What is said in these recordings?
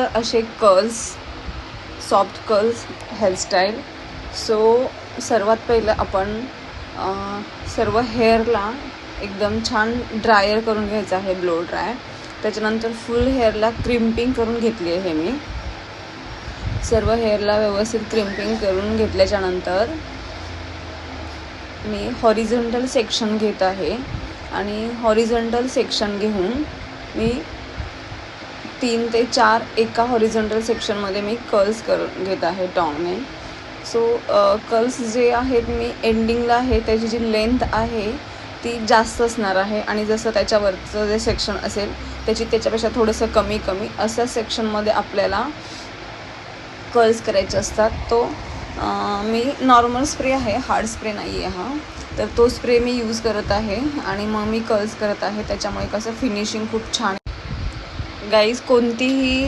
त्याच्यानंतर असे curls, soft curls hairstyle. So सर्वात पहिलं आपण सर्व हेअरला एकदम छान ड्रायर करून घ्यायचं आहे, ब्लो ड्राय. त्याच्यानंतर फुल हेअरला क्रिम्पिंग करून घेतली आहे मी. सर्व हेअरला व्यवस्थित क्रिम्पिंग करून घेतल्याच्यानंतर मी हॉरिझॉन्टल सेक्शन घेत आहे आणि हॉरिझॉन्टल सेक्शन घेऊन मी 3 ते 4 एका हॉरिझॉन्टल सेक्शनमध्ये मी कर्ल्स करून घेत आहे टॉंगने. सो कर्ल्स जे आहेत मी एंडिंगला आहे, त्याची जी लेंथ आहे ती जास्त असणार आहे आणि जसं त्याच्यावरचं जे सेक्शन असेल त्याच्यापेक्षा थोडंसं कमी अशा सेक्शनमध्ये आपल्याला कर्ल्स करायचे असतात. तो मी नॉर्मल स्प्रे आहे, हार्ड स्प्रे नाही आहे हा, तर तो स्प्रे मी यूज करत आहे आणि मग मी कर्ल्स करत आहे. त्याच्यामुळे कसं फिनिशिंग खूप छान. गाईज, कोणतीही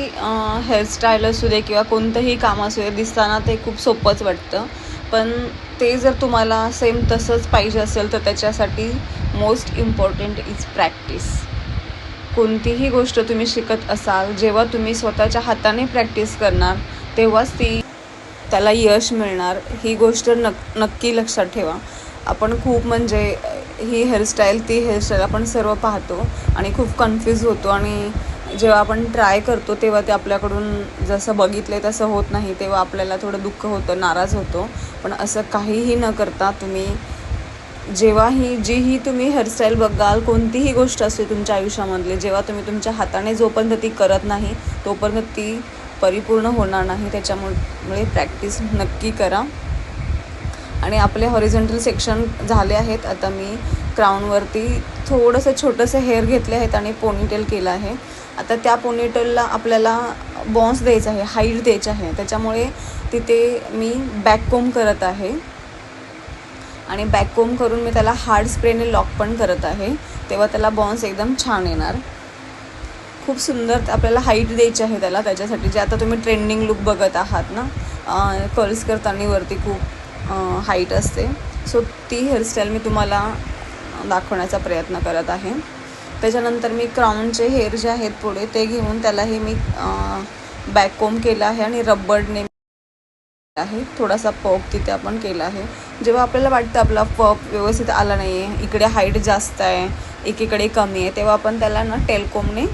हेअरस्टाईल असू दे किंवा कोणतंही काम असू दे, दिसताना ते खूप सोपंच वाटतं, पण ते जर तुम्हाला सेम तसंच पाहिजे असेल तर त्याच्यासाठी मोस्ट इम्पॉर्टंट इज प्रॅक्टिस. कोणतीही गोष्ट तुम्ही शिकत असाल, जेव्हा तुम्ही स्वतःच्या हाताने प्रॅक्टिस करणार तेव्हाच त्याला यश मिळणार. ही गोष्ट नक्की लक्षात ठेवा. आपण खूप म्हणजे ही हेअरस्टाईल ती हेअरस्टाईल आपण सर्व पाहतो आणि खूप कन्फ्यूज होतो आणि जेव्हा आपण ट्राय करतो तेव्हा ते आपल्याकडून जसं बघितलं तसं होत नाही, तेव्हा आपल्याला थोडं दुःख होतं, नाराज होतो. पण असं काहीही न करता तुम्ही जीही तुम्ही हेअरस्टाईल बघाल, कोणतीही गोष्ट असते तुमच्या आयुष्यामधली, जेव्हा तुम्ही तुमच्या हाताने जोपर्यंत ती करत नाही तोपर्यंत ती परिपूर्ण होणार नाही. त्याच्यामुळे प्रॅक्टिस नक्की करा. आणि आपले हॉरिझॉन्टल सेक्शन झाले आहेत. आता मी क्राऊनवरती थोडंसं छोटंसं हेअर घेतले आहेत आणि पोनीटेल केलं आहे. आता त्या पोनीटेलला आपल्याला बॉन्स द्यायचा आहे, हाईट द्यायची आहे. त्याच्यामुळे तिथे मी बॅककोम करत आहे आणि बॅककोम करून मी त्याला हार्ड स्प्रेने लॉक पण करत आहे. तेव्हा त्याला बॉन्स एकदम छान येणार. खूप सुंदर आपल्याला हाईट द्यायची आहे त्याला. त्याच्यासाठी जे आता तुम्ही ट्रेंडिंग लुक बघत आहात ना, कर्ल्स करताना वरती खूप हाईट असते, सो ती हेअरस्टाईल मी तुम्हाला दाखवण्याचा प्रयत्न करत आहे. त्याच्यानंतर मी क्राऊनचे हेअर जे आहेत पुढे ते घेऊन त्यालाही मी बॅककोम केलं आहे आणि रबरने आहे. थोडासा पफ तिथे आपण केला आहे. जेव्हा आपल्याला वाटतं आपला पफ व्यवस्थित आला नाही आहे, इकडे हाईट जास्त आहे, एकीकडे कमी आहे, तेव्हा आपण त्याला ना टेलकोमने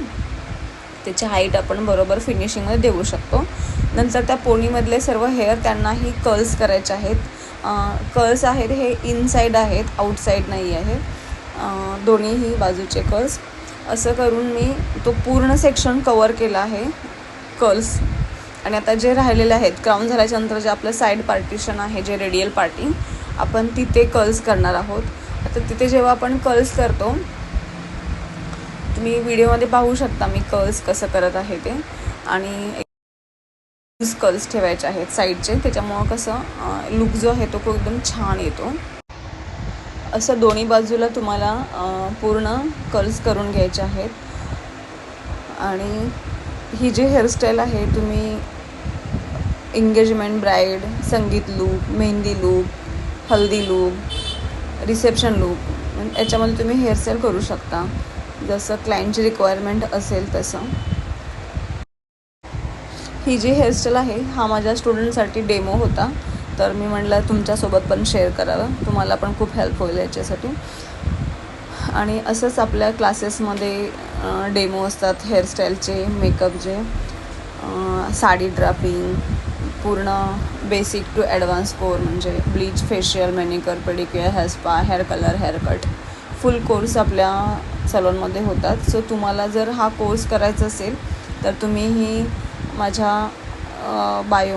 त्याची हाईट आपण बरोबर फिनिशिंगमध्ये देऊ शकतो. नंतर त्या पोनीमधले सर्व हेअर त्यांनाही कर्ल्स करायचे आहेत. कर्ल्स आहेत हे इनसाईड आहेत, आउटसाईड नाही आहे, दोन्हीही बाजूचे कर्ल्स. असं करून मी तो पूर्ण सेक्शन कवर केला आहे कर्ल्स. आणि आता जे राहिलेले आहेत क्राऊन झाल्याच्यानंतर जे आपलं साईड पार्टिशन आहे, जे रेडियल पार्टी, आपण तिथे कर्ल्स करणार आहोत. आता तिथे जेव्हा आपण कर्ल्स करतो, तुम्ही व्हिडिओमध्ये पाहू शकता मी कर्ल्स कसं करत आहे ते. आणि कर्ल्स ठेवायचे आहेत साईडचे, त्याच्यामुळं कसं लुक जो आहे तो खूप एकदम छान येतो. असं दोन्ही बाजूला तुम्हाला पूर्ण कर्ल्स करून घ्यायचे आहेत. आणि ही जी हेअरस्टाईल आहे, तुम्ही एंगेजमेंट ब्राईड, संगीत लूक, मेहंदी लूक, हल्दी लूक, रिसेप्शन लूक, याच्यामध्ये तुम्ही हेअरस्टाईल करू शकता जसं क्लायंटची रिक्वायरमेंट असेल तसं. ही जी हेअरस्टाईल आहे हा माझ्या स्टुडंटसाठी डेमो होता, तर मी म्हटलं तुमच्यासोबत पण शेअर करावं, तुम्हाला पण खूप हेल्प होईल याच्यासाठी. आणि असंच आपल्या क्लासेसमध्ये डेमो असतात हेअरस्टाईलचे, मेकअपचे, साडी ड्रापिंग, पूर्ण बेसिक टू ॲडव्हान्स कोर्स म्हणजे bleach, facial, manicure, pedicure, hair spa, hair colour, hair cut, फुल कोर्स आपल्या सलॉनमध्ये होतात. सो तुम्हाला जर हा कोर्स करायचा असेल तर तुम्हीही माझ्या बायो